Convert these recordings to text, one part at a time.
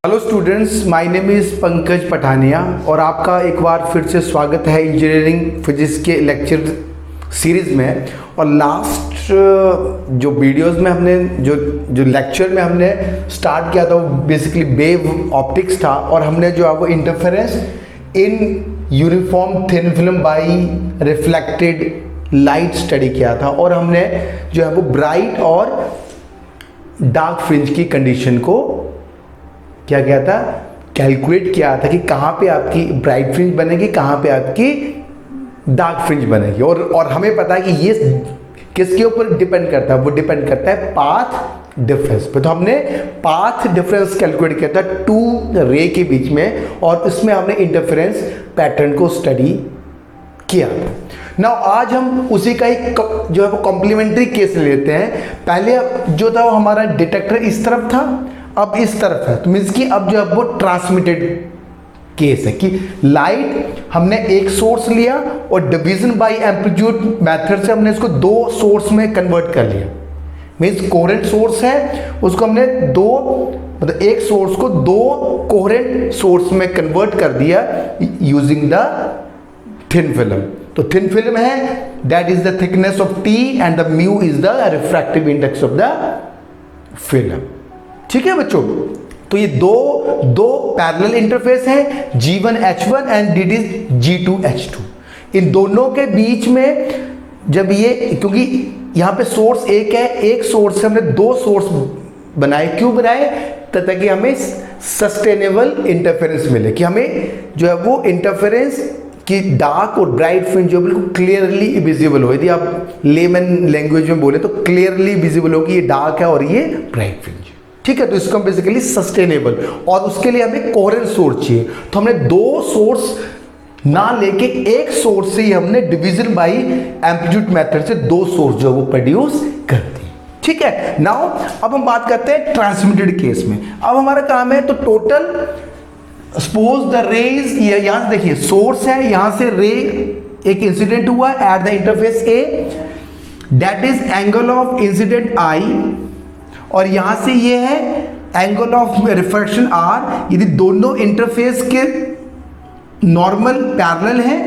Hello students, my name is Pankaj Pathania और आपका एक बार फिर से स्वागत है इंजीनियरिंग फिजिक्स के लेक्चर सीरीज़ में। और लास्ट जो वीडियोस में हमने जो लेक्चर में हमने स्टार्ट किया था वो बेसिकली वेव ऑप्टिक्स था और हमने जो है वो interference in uniform thin film by reflected light study किया था और हमने जो है वो ब्राइट और डार्क फ्रिंज की कंडीशन को क्या किया था, कैलकुलेट किया था कि कहाँ पे आपकी ब्राइट फ्रिंज बनेगी, कहाँ पे आपकी डार्क फ्रिंज बनेगी। और हमें पता है कि ये किसके ऊपर डिपेंड करता है, वो डिपेंड करता है पाथ डिफरेंस पे। तो हमने पाथ डिफरेंस कैलकुलेट किया था टू रे के बीच में और इसमें हमने इंटरफेरेंस पैटर्न को स्टडी किया। ना आज हम उसी का एक जो है वो कॉम्प्लीमेंट्री केस लेते हैं। पहले जो था वो हमारा डिटेक्टर इस तरफ था, अब इस तरफ है, तो मीन्स कि अब जो है वो ट्रांसमिटेड केस है कि लाइट हमने एक सोर्स लिया और डिवीजन बाय एम्पलीट्यूड मेथड से हमने इसको दो सोर्स में कन्वर्ट कर लिया। मीन्स कोहेरेंट सोर्स है, उसको हमने दो मतलब एक सोर्स को दो कोहेरेंट सोर्स में कन्वर्ट कर दिया यूजिंग द थिन फिल्म। तो थिन फिल्म है, that is the thickness of T and the mu is the refractive index of the film. ठीक है बच्चों, तो ये दो पैरेलल इंटरफेस है, G1 H1 and it is G2 H2। इन दोनों के बीच में जब ये, क्योंकि यहाँ पे सोर्स एक है, एक सोर्स से हमने दो सोर्स बनाए। क्यों बनाए? ताकि हमें सस्टेनेबल इंटरफेरेंस मिले, कि हमें जो है वो इंटरफेरेंस कि डार्क और ब्राइट फ्रिंज जो बिल्कुल क्लियरली विजिबल हो। यदि आप लेमन लैंग्वेज में बोले तो क्लियरली विजिबल हो कि ये डार्क है और ये ब्राइट फ्रिंज। ठीक है, तो इसको हम बेसिकली सस्टेनेबल, और उसके लिए हमें कोहेरेंट सोर्स चाहिए। तो हमने दो सोर्स ना लेके एक सोर्स से ही हमने डिवीजन बाय एम्पलीट्यूड मेथड से दो सोर्स जो वो प्रोड्यूस कर दी। ठीक है, नाउ अब हम बात करते हैं ट्रांसमिटेड केस में। अब हमारा काम है तो टोटल सपोज द रेज, यहां से देखिए सोर्स है, यहां से रे एक इंसिडेंट हुआ at the interface A, that is angle of incident I, और यहां से ये है एंगल ऑफ रिफ्रैक्शन आर। यदि दोनों इंटरफेस के नॉर्मल पैरेलल है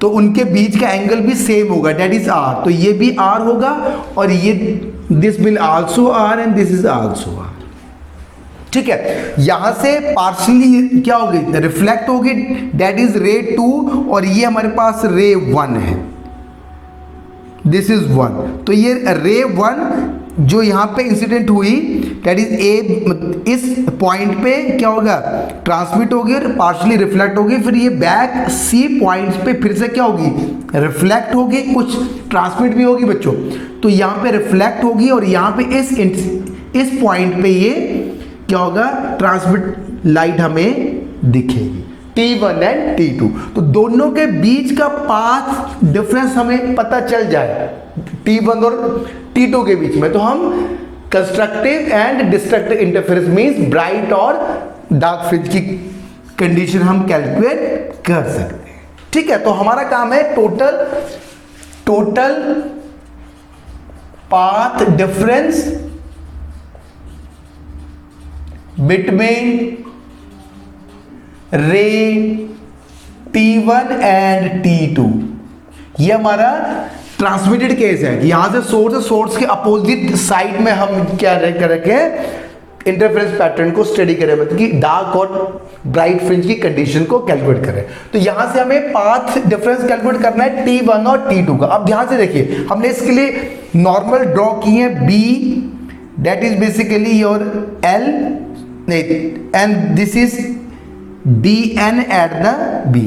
तो उनके बीच का एंगल भी सेम होगा, दैट इज आर। तो ये भी आर होगा और ये this will also R and this is also R. ठीक है, यहां से पार्शियली क्या होगी, रिफ्लेक्ट होगी, दैट इज रे 2 और ये हमारे पास रे 1 है, दिस इज 1। तो ये रे 1 जो यहाँ पे इंसिडेंट हुई दैट इज ए, इस पॉइंट पे क्या होगा, ट्रांसमिट होगी और पार्शियली रिफ्लेक्ट होगी, फिर ये बैक सी पॉइंट्स पे फिर से क्या होगी, रिफ्लेक्ट होगी, कुछ ट्रांसमिट भी होगी बच्चों। तो यहाँ पे रिफ्लेक्ट होगी और यहाँ पे इस पॉइंट पे ये क्या होगा, ट्रांसमिट लाइट हमें दिखेगी, T1 एंड T2। तो दोनों के बीच का पाथ डिफरेंस हमें पता चल जाए T1 और T2 के बीच में, तो हम constructive and destructive interference means bright और डार्क फ्रिंज की कंडीशन हम कैलकुलेट कर सकते हैं। ठीक है, तो हमारा काम है टोटल पाथ डिफरेंस बिटवीन रे T1 एंड T2। ये हमारा ट्रांसमिटेड केस है कि यहां से सोर्स के अपोजिट साइड में हम क्या करके इंटरफेरेंस पैटर्न को स्टडी करें, मतलब कि डार्क और ब्राइट फ्रिंज की कंडीशन को कैलकुलेट करें। तो यहां से हमें पाथ डिफरेंस कैलकुलेट करना है T1 और T2 का। अब ध्यान से देखिए, हमने इसके लिए नॉर्मल ड्रॉ की है B, that is basically your L and this is DN at the B।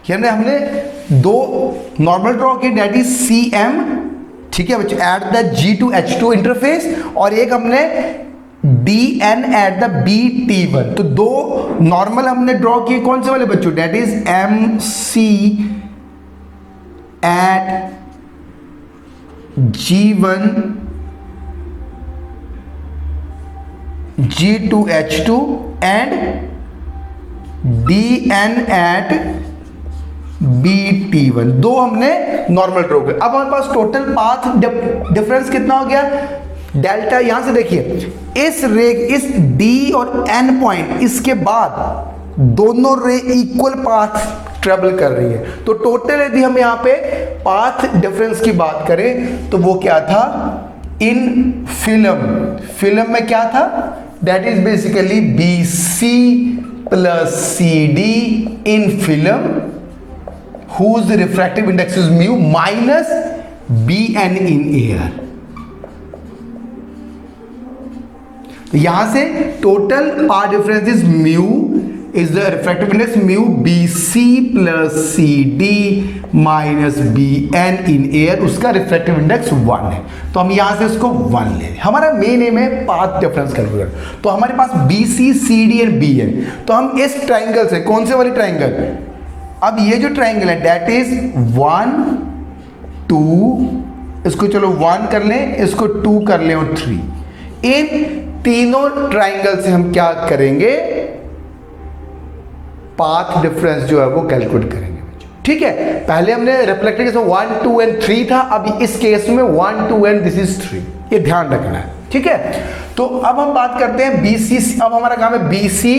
यानी हमने दो नॉर्मल ड्रॉ की, दैट इज CM, ठीक है बच्चों, at the G2 H2 interface, और एक हमने DN at the B T1। तो दो नॉर्मल हमने ड्रॉ किए, कौन से वाले बच्चों, that is MC at G1 G2 H2 and DN at BT1। दो हमने नॉर्मल ड्रॉ किया। अब हमारे पास टोटल पाथ डिफरेंस कितना हो गया, डेल्टा यहां से देखिए, इस डी और एन पॉइंट, इसके बाद दोनों रे इक्वल पाथ ट्रेवल कर रही है। तो टोटल यदि हम यहां पे पाथ डिफरेंस की बात करें तो वो क्या था, इन फिल्म में क्या था, that is basically B C plus C D in film whose refractive index is mu minus bn in air। तो यहां से total path difference is mu is the refractive index mu bc plus cd minus bn in air, उसका refractive index 1 है। तो हम यहां से उसको 1 ले लें। हमारा मेन एम है पाथ डिफरेंस कैलकुलेट। तो हमारे पास bc cd एंड bn, तो हम इस ट्राइंगल से, कौन से वाली ट्राइंगल, अब ये जो ट्राइंगल है दैट इज 1 2, इसको चलो 1 कर लें, इसको 2 कर लें और 3। इन तीनों ट्राइंगल से हम क्या करेंगे, पाथ डिफरेंस जो है वो कैलकुलेट करेंगे। ठीक है, पहले हमने रिफ्लेक्टेड केस में 1 2 एंड 3 था, अब इस केस में 1 2 एंड दिस इज 3, ये ध्यान रखना है। ठीक है, तो अब हम बात करते हैं BC। अब हमारा काम है BC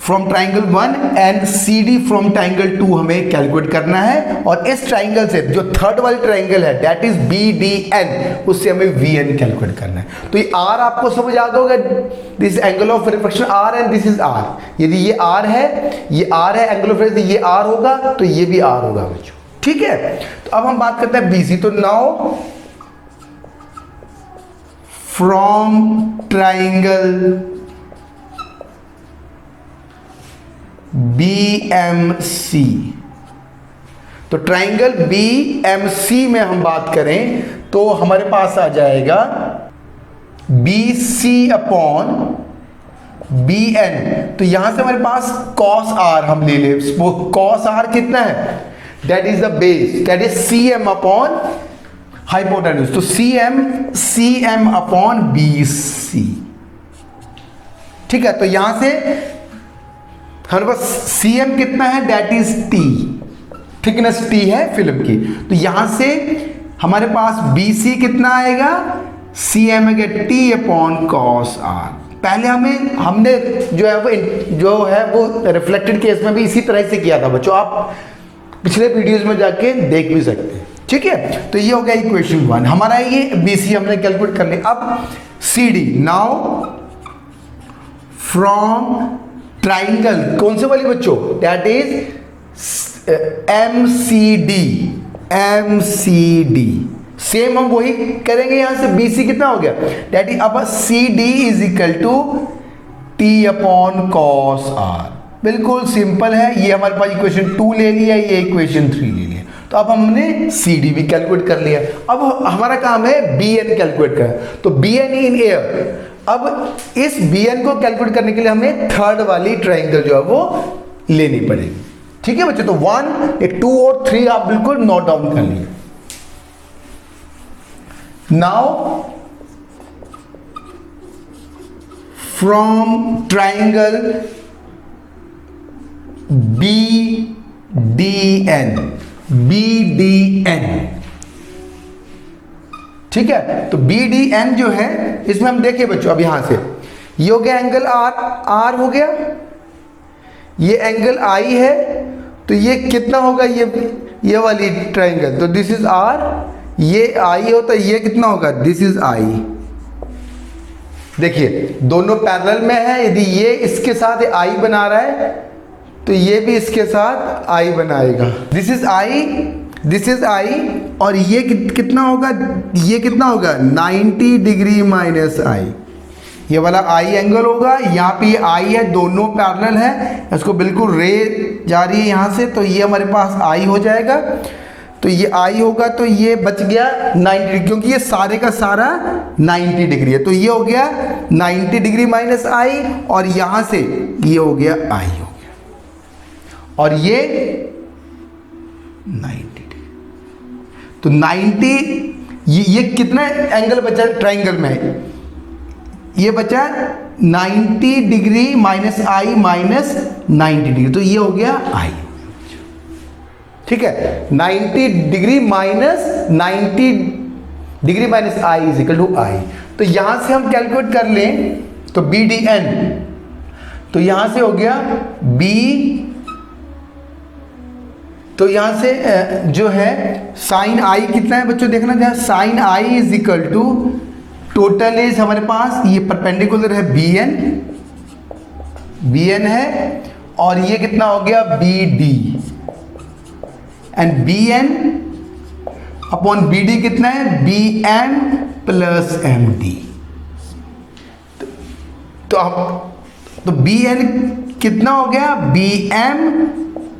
from triangle 1 and CD from triangle 2 हमें कैलकुलेट करना है। और इस ट्राइंगल से जो थर्ड वाली ट्राइंगल है दैट इज BDN, उससे हमें VN कैलकुलेट करना है। तो ये R आपको समझ आ गया होगा, this angle of reflection R and this is R। यदि ये R है, ये R है, एंगल ऑफ रिफ्लेक्शन ये R होगा, तो ये भी R होगा बच्चों। ठीक है, तो अब हम बात करते हैं BC। तो नाउ फ्रॉम ट्राइंगल BMC, तो ट्राइंगल BMC में हम बात करें तो हमारे पास आ जाएगा BC अपॉन BN। तो यहां से हमारे पास cos R हम ले ले, cos R कितना है, that is the base, that is CM upon hypotenuse. तो CM अपॉन BC। ठीक है, तो यहां से हमारे पास CM कितना है, that is T, thickness T है फिल्म की। तो यहां से हमारे पास BC कितना आएगा, CM है T अपॉन cos R। पहले हमने जो है वो रिफ्लेक्टेड केस में भी इसी तरह से किया था बच्चों, आप पिछले वीडियोस में जाके देख भी सकते हैं। ठीक है, तो ये हो गया इक्वेशन 1 हमारा, ये BC हमने कैलकुलेट कर लिया। अब CD, नाउ फ्रॉम ट्राइंगल, कौन से वाली बच्चों, दैट इज MCD। सेम हम वही करेंगे, यहां से BC कितना हो गया, दैट इज अब CD is equal to T upon cos R। बिल्कुल सिंपल है, ये हमारे पास इक्वेशन 2 ले लिया, ये इक्वेशन 3 ले लिया। तो अब हमने CD भी कैलकुलेट कर लिया। अब हमारा काम है BN कैलकुलेट करना। तो BN इन एयर, अब इस BN को कैलकुलेट करने के लिए हमें थर्ड वाली ट्राइंगल जो है वो लेनी पड़ेगी। ठीक है बच्चों, तो 1 2 और 3 आप बिल्कुल नोट डाउन कर लिए। नाउ फ्रॉम ट्राइंगल BDN, ठीक है, तो BDN जो है इसमें हम देखिए बच्चों, अब यहां से ये हो गया एंगल R हो गया, ये एंगल I है, तो ये कितना होगा, ये वाली ट्राइंगल, तो दिस इज R, ये I होता है, ये कितना होगा, दिस इज I। देखिए दोनों पैरेलल में है, यदि ये इसके साथ I बना रहा है तो ये भी इसके साथ I बनाएगा, दिस इज I, और ये कितना होगा, ये कितना होगा 90 डिग्री माइनस I, ये वाला I एंगल होगा। यहाँ पे ये I है, दोनों पैरेलल है, इसको बिल्कुल रे जा रही है यहाँ से, तो ये हमारे पास I हो जाएगा। तो ये I होगा, तो ये बच गया 90 डिग्री, क्योंकि ये सारे का सारा 90 डिग्री है, तो ये हो गया 90 डिग्री माइनस I, और यहाँ से ये हो गया I हो गया, और ये 90 डिग्री। तो 90, ये कितना एंगल बचा ट्राइंगल में, ये बचा 90 degree minus I minus 90 degree, तो ये हो गया I। ठीक है, 90 degree minus 90 degree minus I is equal to I. तो यहां से हम कैलकुलेट कर लें तो बी डी एन, तो यहां से हो गया बी, तो यहां से जो है साइन आई कितना है बच्चों, देखना ध्यान, sine i is equal to total as हमारे पास ये परपेंडिकुलर है बी एन है, और ये कितना हो गया B D, and B N upon B D कितना है B M plus M D. तो बी एन कितना हो गया B M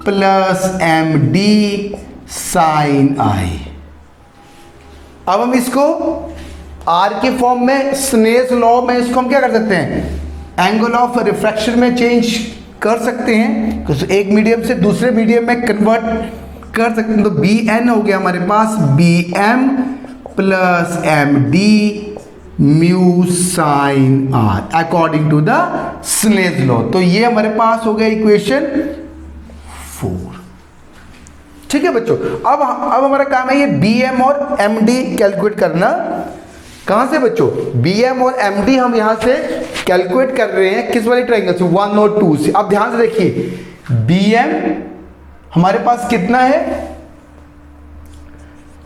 plus M D sine I. अब हम इसको आर के फॉर्म में, स्नेल्स लॉ में इसको हम क्या कर सकते हैं, एंगल ऑफ रिफ्रैक्शन में चेंज कर सकते हैं, तो एक मीडियम से दूसरे मीडियम में कन्वर्ट कर सकते हैं। तो बी एन हो गया हमारे पास B M plus M D mu sine R according to the Snell's law. तो ये हमारे पास हो गया इक्वेशन 4। ठीक है बच्चों, अब हमारा काम है ये बी एम और एम डी कैलकुलेट करना। कहां से बच्चों, बी एम और एम डी हम यहां से कैलकुलेट कर रहे हैं किस वाले ट्राइंगल से, 1 और 2 से। अब ध्यान से देखिए बी एम हमारे पास कितना है,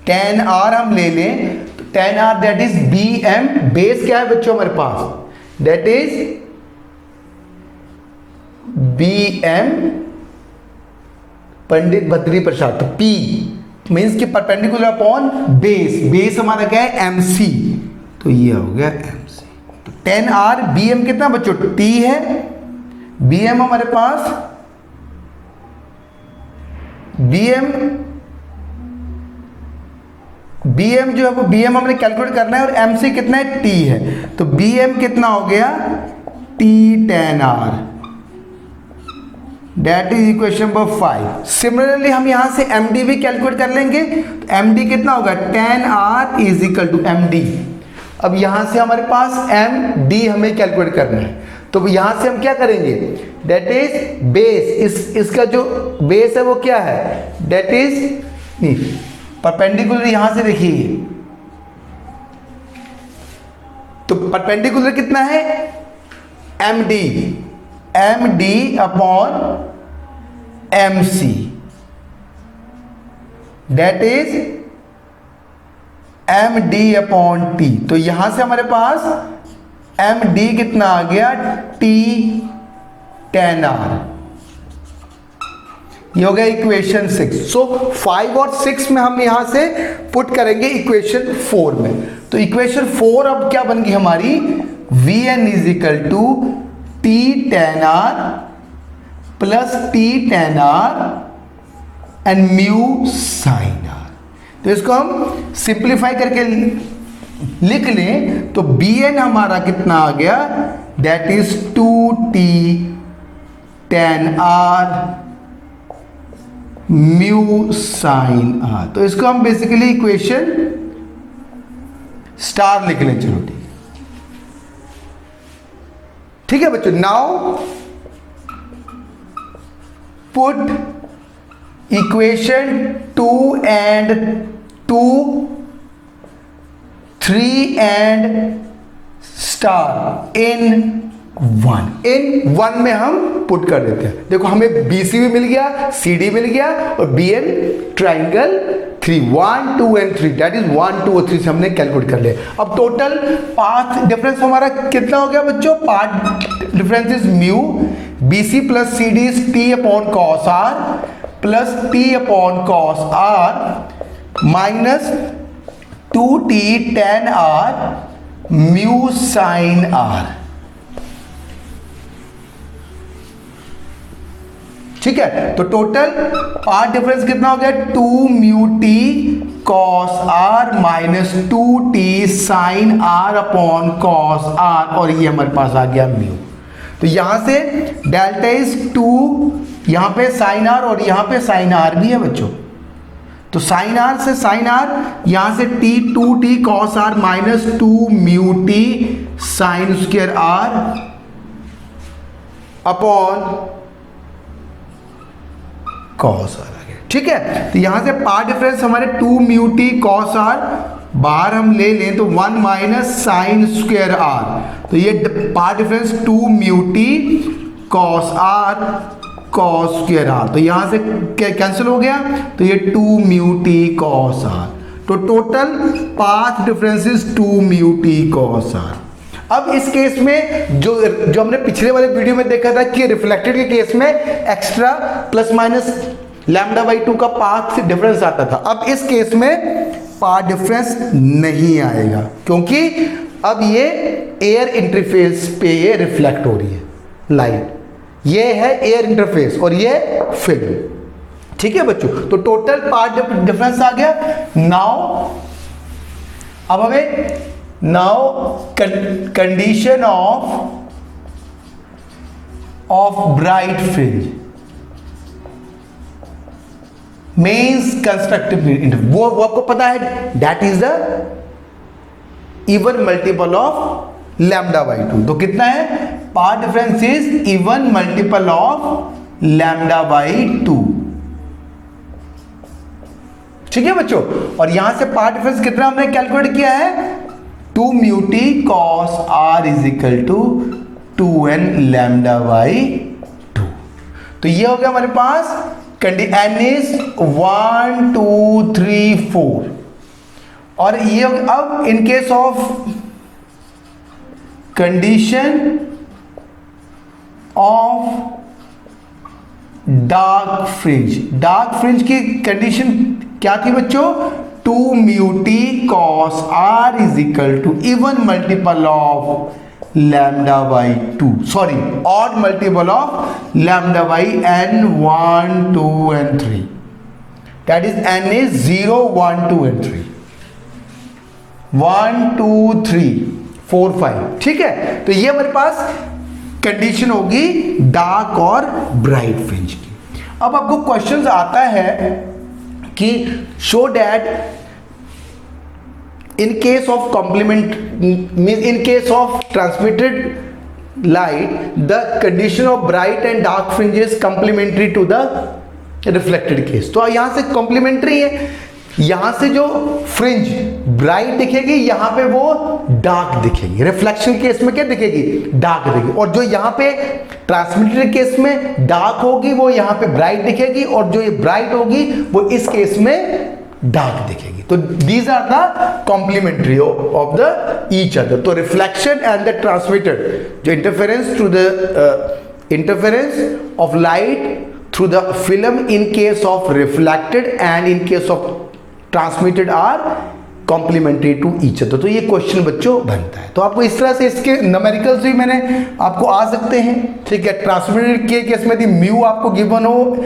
tan r हम ले लें तो tan r that is B M, base क्या है बच्चों हमारे पास, that is B M Pandit Badri Prasad, तो P मीन्स कि परपेंडिकुलर अपॉन बेस, बेस हमारा क्या है MC, तो ये हो गया MC। तो tan r BM कितना बच्चों T है, BM हमारे पास BM जो है वो BM हमने कैलकुलेट करना है, और MC कितना है T है, तो BM कितना हो गया T tan r, that is equation number 5। Similarly हम यहां से MD भी कैलकुलेट कर लेंगे, तो MD कितना होगा tan r is equal to MD। अब यहां से हमारे पास MD हमें कैलकुलेट करना है, तो यहां से हम क्या करेंगे, दैट इज बेस, इसका जो बेस है वो क्या है, दैट इज परपेंडिकुलर, यहां से देखिए तो परपेंडिकुलर कितना है MD upon MC, that is MD upon T। तो यहां से हमारे पास MD कितना आ गया T tan r, ये हो गया इक्वेशन 6। सो 5 और 6 में हम यहां से पुट करेंगे इक्वेशन 4 में। तो इक्वेशन 4 अब क्या बन गई हमारी, Vn is equal to T tan r plus T tan r and mu sine r। तो इसको हम सिंप्लीफाई करके लिख लें तो Bn हमारा कितना आ गया, that is 2T tan r mu sine r। तो इसको हम बेसिकली इक्वेशन स्टार लिख लें, चलो ठीक है बच्चों। Now put equation 2 and 2, 3 and star in 1 में हम पुट कर देते हैं। देखो हमें BC भी मिल गया, CD मिल गया, और BN triangle 3, 1 2 and 3, that is 1 2 और 3 से हमने कैलकुलेट कर लिया। अब टोटल पाथ डिफरेंस हमारा कितना हो गया बच्चों, path difference is mu, BC plus CD is T upon cos R plus T upon cos R minus 2T tan R mu sine R। ठीक है, तो टोटल पार्ट डिफरेंस कितना हो गया, 2 mu T cos R minus 2T sine R upon cos R, और ये हमारे पास आ गया म्यू। तो यहां से डेल्टा इज 2, यहां पे साइन R और यहां पे साइन R भी है बच्चों। तो साइन R से साइन R, यहां से T 2T cos R minus 2 mu T sine square R upon cos R आ गया। ठीक है, तो यहां से पार्ट डिफरेंस हमारे 2 म्यू टी कॉस आर बाहर हम ले लें तो 1 माइनस साइन स्क्वायर आर, तो ये part difference 2 mu T cos R cos square R, तो यहां से कैंसिल हो गया, तो ये 2 म्यू टी कॉस आर, तो total path difference is 2 mu T cos R. अब इस केस में जो हमने पिछले वाले वीडियो में देखा था कि रिफ्लेक्टेड के केस में extra plus minus lambda by 2 का पाथ डिफरेंस आता था, अब इस केस में पाथ डिफरेंस नहीं आएगा क्योंकि अब ये एयर इंटरफेस पे ये रिफ्लेक्ट हो रही है लाइट, ये है एयर इंटरफेस और ये फिल्म। ठीक है बच्चों, तो टोटल पाथ डिफरेंस आ गया। अब हमें condition of bright fringe means constructive interference, वो आपको पता है, that is the even multiple of lambda by 2। तो कितना है, path difference is even multiple of lambda by 2। ठीक है बच्चों, और यहां से पाथ डिफरेंस कितना हमने कैलकुलेट किया है, 2 mu T cos R is equal to 2n lambda by 2। तो ये हो गया हमारे पास n इज 1 2 3 4, और ये अब in case of condition of dark fringe की कंडीशन क्या थी बच्चों, 2 mu T cos R is equal to even multiple of lambda by 2, sorry odd multiple of lambda by n 1 2 and 3, that is n is 0 1 2 and 3, 1 2 3 4 5। ठीक है, तो ये हमारे पास condition होगी डार्क और ब्राइट फ्रिंज की। अब आपको क्वेश्चंस आता है कि show that in case of complement means in case of transmitted light the condition of bright and dark fringe is complementary to the reflected case। तो यहां से complementary है, यहां से जो फ्रिंज ब्राइट दिखेगी यहां पे वो डार्क दिखेगी, रिफ्लेक्शन केस में क्या दिखेगी, डार्क दिखेगी, और जो यहां पे ट्रांसमिटेड केस में डार्क होगी वो यहां पे ब्राइट दिखेगी, और जो ये ब्राइट होगी वो इस केस में डार्क दिखेगी। तो these are the complementary of the each other. तो रिफ्लेक्शन एंड द ट्रांसमिटेड, जो interference through the interference of light through the film in case of reflected and in case of transmitted are complementary to each other. तो ये question बच्चों बनता है, तो आपको इस तरह से इसके न्यूमेरिकल्स भी मैंने आपको आ सकते हैं। ठीक है, ट्रांसमिटेड के केस में यदि म्यू आपको गिवन हो,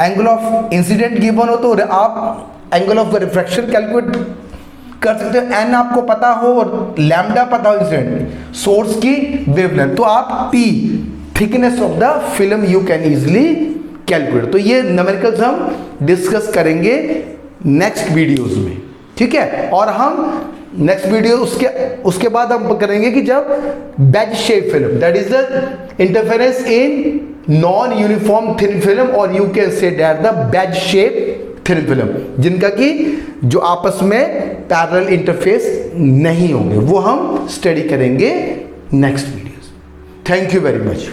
एंगल ऑफ इंसिडेंट गिवन हो, तो आप angle of the refraction calculate कर सकते हो, एन आपको पता हो और लैम्डा पता हो इंसिडेंट सोर्स की वेवलेंथ, तो आप P thickness of the film you can easily calculate. तो ये न्यूमेरिकल्स हम डिस्कस करेंगे नेक्स्ट वीडियोस में। ठीक है, और हम नेक्स्ट वीडियो उसके बाद हम करेंगे कि जब wedge shape film, that is the interference in non uniform thin film, और you can say that the wedge shape thin film, जिनका कि जो आपस में पैरेलल इंटरफेस नहीं होंगे, वो हम स्टडी करेंगे next videos. Thank you very much.